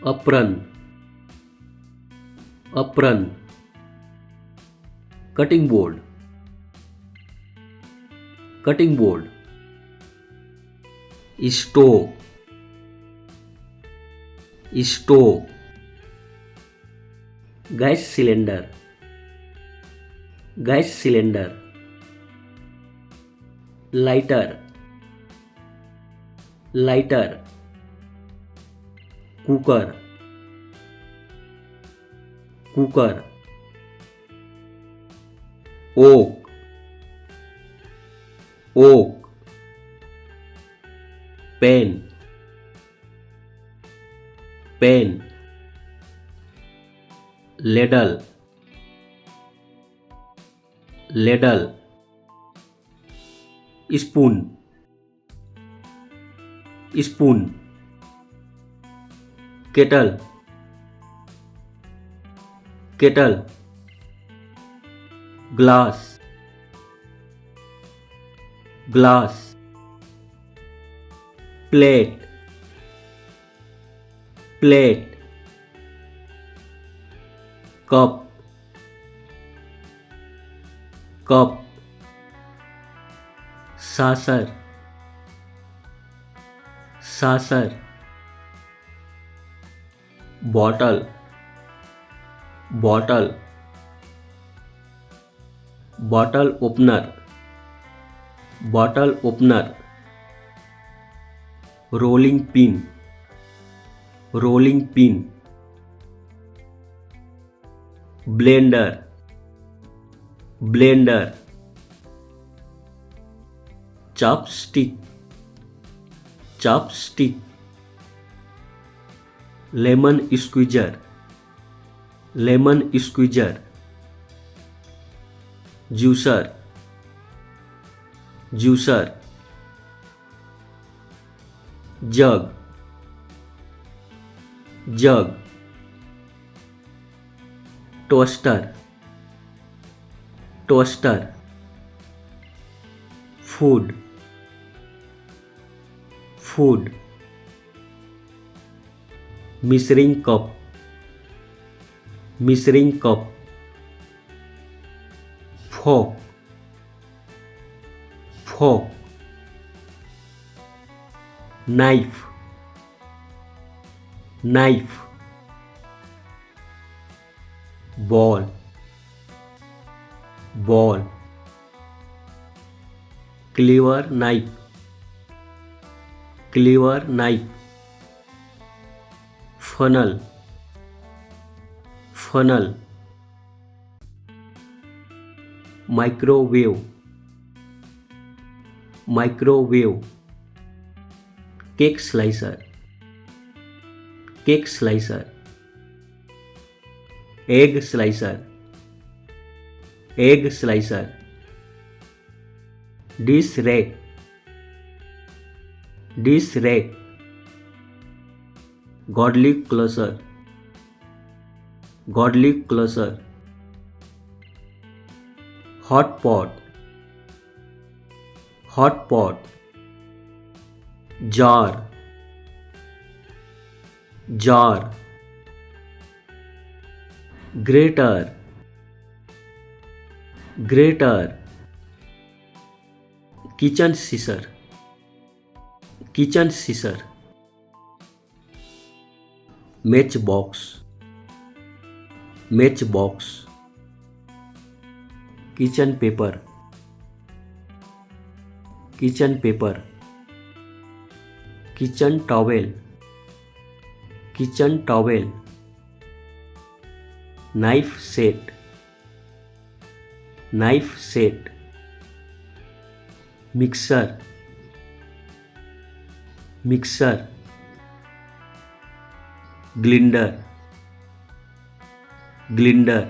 apron, apron, cutting board, cutting board, stove, stove, gas cylinder, gas cylinder, lighter, lighter, cooker, cooker, oak, oak, pen, pen, ladle, ladle, spoon, spoon, kettle, kettle, glass, glass, plate, plate, cup, cup, saucer, saucer, bottle, bottle, bottle opener, bottle opener, rolling pin, rolling pin, blender, blender, chopstick, chopstick, lemon squeezer, lemon squeezer, juicer, juicer, jug, jug, toaster, toaster, food, food, measuring cup, measuring cup, fork, fork, knife, knife, ball, ball, cleaver knife, cleaver knife, funnel, funnel, microwave, microwave, cake slicer, cake slicer, egg slicer, egg slicer, dish rack, dish rack, garlic closer, garlic closer, hot pot, hot pot, jar, jar, grater, grater, kitchen scissor, kitchen scissor, matchbox, matchbox, kitchen paper, kitchen paper, kitchen towel, kitchen towel, knife set, knife set, mixer, mixer, blender, blender,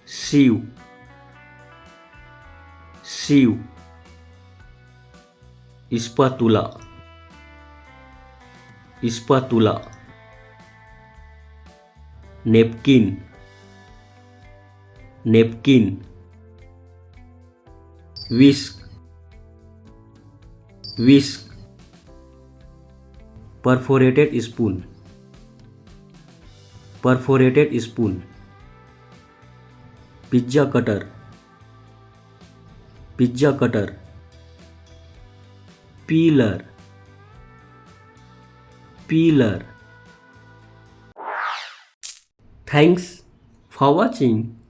sieve, sieve, spatula, spatula, napkin, napkin, whisk, whisk, perforated spoon, perforated spoon. Pizza cutter, pizza cutter. Peeler, peeler. Thanks for watching.